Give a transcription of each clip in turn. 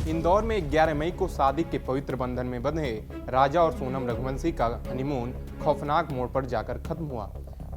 इंदौर में 11 मई को शादी के पवित्र बंधन में बंधे राजा और सोनम रघुवंशी का हनीमून खौफनाक मोड़ पर जाकर खत्म हुआ।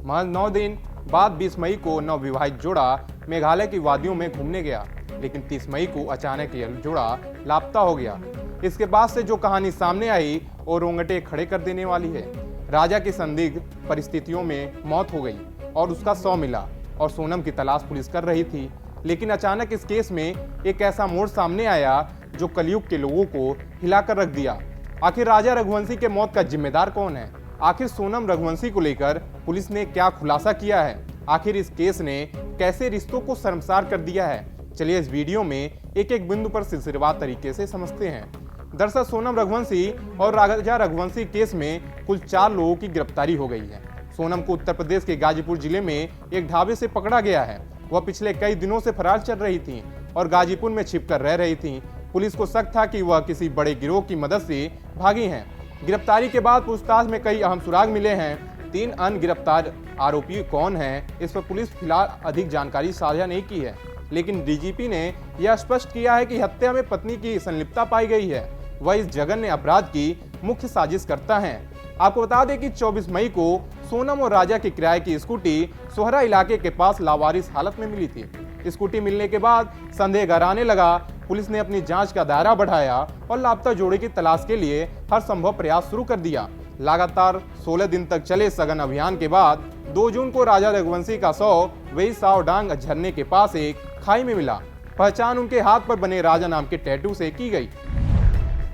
महज 9 दिन बाद 20 मई को नवविवाहित जोड़ा मेघालय की वादियों में घूमने गया, लेकिन 30 मई को अचानक यह जोड़ा लापता हो गया। इसके बाद से जो कहानी सामने आई वो रोंगटे खड़े कर देने वाली है। राजा की संदिग्ध परिस्थितियों में मौत हो गई और उसका शव मिला और सोनम की तलाश पुलिस कर रही थी, लेकिन अचानक इस केस में एक ऐसा मोड़ सामने आया जो कलयुग के लोगों को हिलाकर रख दिया। आखिर राजा रघुवंशी के मौत का जिम्मेदार कौन है? आखिर सोनम रघुवंशी को लेकर पुलिस ने क्या खुलासा किया है? आखिर इस केस ने कैसे रिश्तों को शर्मसार कर दिया है? चलिए इस वीडियो में एक एक बिंदु पर सिलसिलेवार तरीके से समझते हैं। दरअसल सोनम रघुवंशी और राजा रघुवंशी केस में कुल 4 लोगों की गिरफ्तारी हो गई है। सोनम को उत्तर प्रदेश के गाजीपुर जिले में एक ढाबे से पकड़ा गया है। वह पिछले कई दिनों से फरार चल रही थी और गाजीपुर में छिपकर रह रही थी। पुलिस को शक था कि वह किसी बड़े गिरोह की मदद से भागी हैं। गिरफ्तारी के बाद पूछताछ में कई अहम सुराग मिले हैं। 3 अन्य गिरफ्तार आरोपी कौन हैं, इस पर पुलिस फिलहाल अधिक जानकारी साझा नहीं की है, लेकिन डीजीपी ने यह स्पष्ट किया है कि हत्या में पत्नी की संलिप्तता पाई गई है। वह इस जघन्य अपराध की मुख्य साजिश करता है। आपको बता दें कि 24 मई को सोनम और राजा की किराए की स्कूटी सोहरा इलाके के पास लावारिस हालत में मिली थी। स्कूटी मिलने के बाद संदेह गहराने लगा। पुलिस ने अपनी जांच का दायरा बढ़ाया और लापता जोड़े की तलाश के लिए हर संभव प्रयास शुरू कर दिया। लगातार 16 दिन तक चले सघन अभियान के बाद 2 जून को राजा रघुवंशी का शव वही सावडांग झरने के पास एक खाई में मिला। पहचान उनके हाथ पर बने राजा नाम के टैटू से की गई।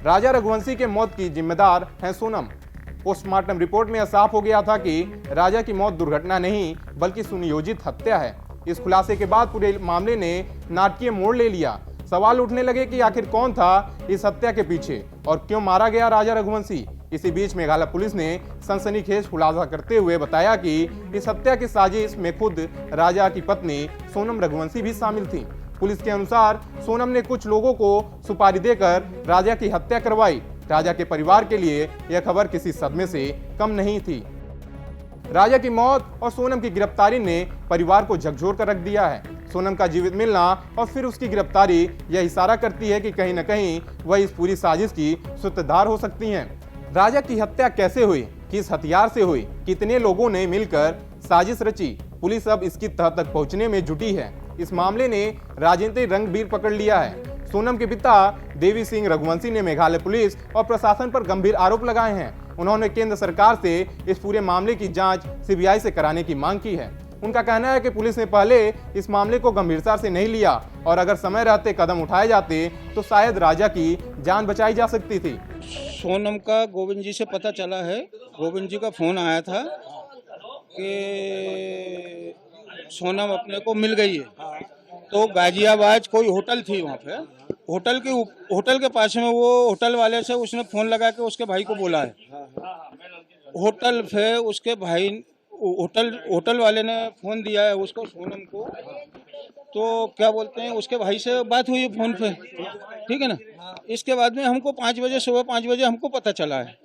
राजा रघुवंशी के मौत की जिम्मेदार हैं सोनम। पोस्टमार्टम रिपोर्ट में यह साफ हो गया था कि राजा की मौत दुर्घटना नहीं बल्कि सुनियोजित हत्या है। इस खुलासे के बाद पूरे मामले ने नाटकीय मोड़ ले लिया। सवाल उठने लगे कि आखिर कौन था इस हत्या के पीछे और क्यों मारा गया राजा रघुवंशी। इसी बीच मेघालय पुलिस ने सनसनीखेज खुलासा करते हुए बताया कि इस हत्या की साजिश में खुद राजा की पत्नी सोनम रघुवंशी भी शामिल थी। पुलिस के अनुसार सोनम ने कुछ लोगों को सुपारी देकर राजा की हत्या करवाई। राजा के परिवार के लिए यह खबर किसी सदमे से कम नहीं थी। राजा की मौत और सोनम की गिरफ्तारी ने परिवार को झकझोर कर रख दिया है। सोनम का जीवित मिलना और फिर उसकी गिरफ्तारी यह इशारा करती है कि कहीं न कहीं वह इस पूरी साजिश की सूत्रधार हो सकती हैं। राजा की हत्या कैसे हुई, किस हथियार से हुई, कितने लोगों ने मिलकर साजिश रची, पुलिस अब इसकी तह तक पहुंचने में जुटी है। इस मामले ने राजनीतिक रंग भी पकड़ लिया है। सोनम के पिता देवी सिंह रघुवंशी ने मेघालय पुलिस और प्रशासन पर गंभीर आरोप लगाए हैं। उन्होंने केंद्र सरकार से इस पूरे मामले की जांच सीबीआई से कराने की मांग की है। उनका कहना है कि पुलिस ने पहले इस मामले को गंभीरता से नहीं लिया और अगर समय रहते कदम उठाए जाते तो शायद राजा की जान बचाई जा सकती थी। सोनम का गोविंद जी से पता चला है। गोविंद जी का फोन आया था कि सोनम अपने को मिल गई है। तो गाजियाबाद कोई होटल थी, वहाँ पे होटल के पास में वो होटल वाले से उसने फोन लगा के उसके भाई को बोला है। होटल पे उसके भाई होटल वाले ने फोन दिया है उसको, सोनम को। तो क्या बोलते हैं, उसके भाई से बात हुई फोन पे, ठीक है ना। इसके बाद में हमको 5 बजे, सुबह 5 बजे हमको पता चला है।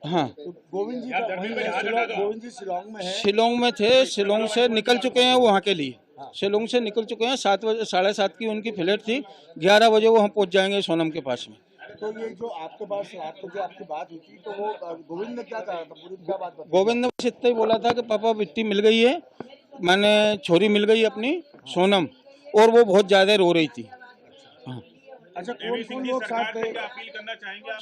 हाँ, गोविंद जी शिलोंग में है। शिलोंग में थे, शिलोंग से निकल चुके हैं वहाँ के लिए। शिलोंग से निकल चुके हैं। 7 बजे, 7:30 की उनकी फ्लाइट थी। 11 बजे वो हम पहुँच जाएंगे सोनम के पास में। तो ये जो आपके पास रात को जो आपकी बात हुई थी, तो वो गोविंद ने क्या कहा था, पूरी क्या बात बताई? गोविंद ने बस इतना ही बोला था कि पापा बिट्टी मिल गई है, मैंने छोरी मिल गई अपनी सोनम, और वो बहुत ज्यादा रो रही थी। हाँ। अच्छा, कौन लोग साथ थे?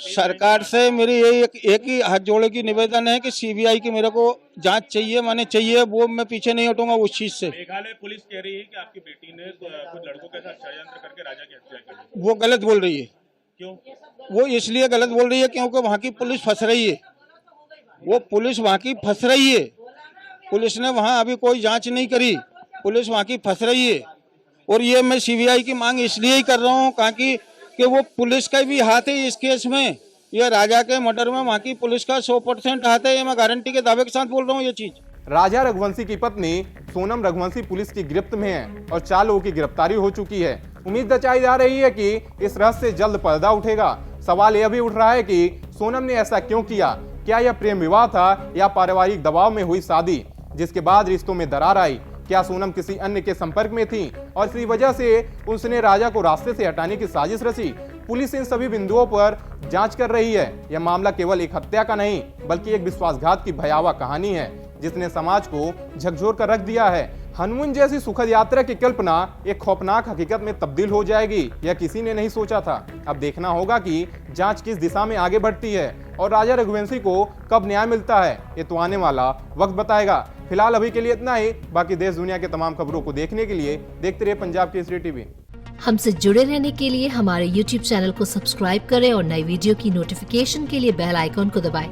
सरकार से मेरी यही एक ही हाथ जोड़े की निवेदन है कि सीबीआई की मेरे को जांच चाहिए, माने चाहिए। वो मैं पीछे नहीं हटूंगा उस चीज से। मेघालय पुलिस कह रही है कि आपकी बेटी ने कुछ लड़कों के साथ षड्यंत्र करके राजा की हत्या की। वो गलत बोल रही है। क्यों? वो इसलिए गलत बोल रही है क्योंकि वहाँ की पुलिस फंस रही है। वो पुलिस वहाँ की फंस रही है। पुलिस ने वहाँ अभी कोई जांच नहीं करी, पुलिस वहाँ की फंस रही है। और ये मैं सीबीआई की मांग इसलिए ही कर रहा हूँ ताकि कि वो पुलिस का भी हाथ है इस केस में। ये राजा के मर्डर में वहाँ की पुलिस का 100% हाथ है। ये मैं गारंटी के दावे के साथ बोल रहा हूँ ये चीज। राजा रघुवंशी की पत्नी सोनम रघुवंशी पुलिस की गिरफ्त में है और 4 लोगों की गिरफ्तारी हो चुकी है। उम्मीद जताई जा रही है कि इस रहस्य से जल्द पर्दा उठेगा। सवाल यह भी उठ रहा है कि सोनम ने ऐसा क्यों किया? क्या यह प्रेम विवाह था या पारिवारिक दबाव में हुई शादी जिसके बाद रिश्तों में दरार आई? क्या सोनम किसी अन्य के संपर्क में थी और इसी वजह से उसने राजा को रास्ते से हटाने की साजिश रची? पुलिस इन सभी बिंदुओं पर जांच कर रही है। यह मामला केवल एक हत्या का नहीं बल्कि एक विश्वासघात की भयावह कहानी है जिसने समाज को झकझोर कर रख दिया है। हनीमून जैसी सुखद यात्रा की कल्पना एक खौफनाक हकीकत में तब्दील हो जाएगी, यह किसी ने नहीं सोचा था। अब देखना होगा कि जांच किस दिशा में आगे बढ़ती है और राजा रघुवंशी को कब न्याय मिलता है, ये तो आने वाला वक्त बताएगा। फिलहाल अभी के लिए इतना ही। बाकी देश दुनिया के तमाम खबरों को देखने के लिए देखते रहिए पंजाब केसरी टीवी। हमसे जुड़े रहने के लिए हमारे YouTube चैनल को सब्सक्राइब करें और नई वीडियो की नोटिफिकेशन के लिए बेल आइकॉन को दबाएं।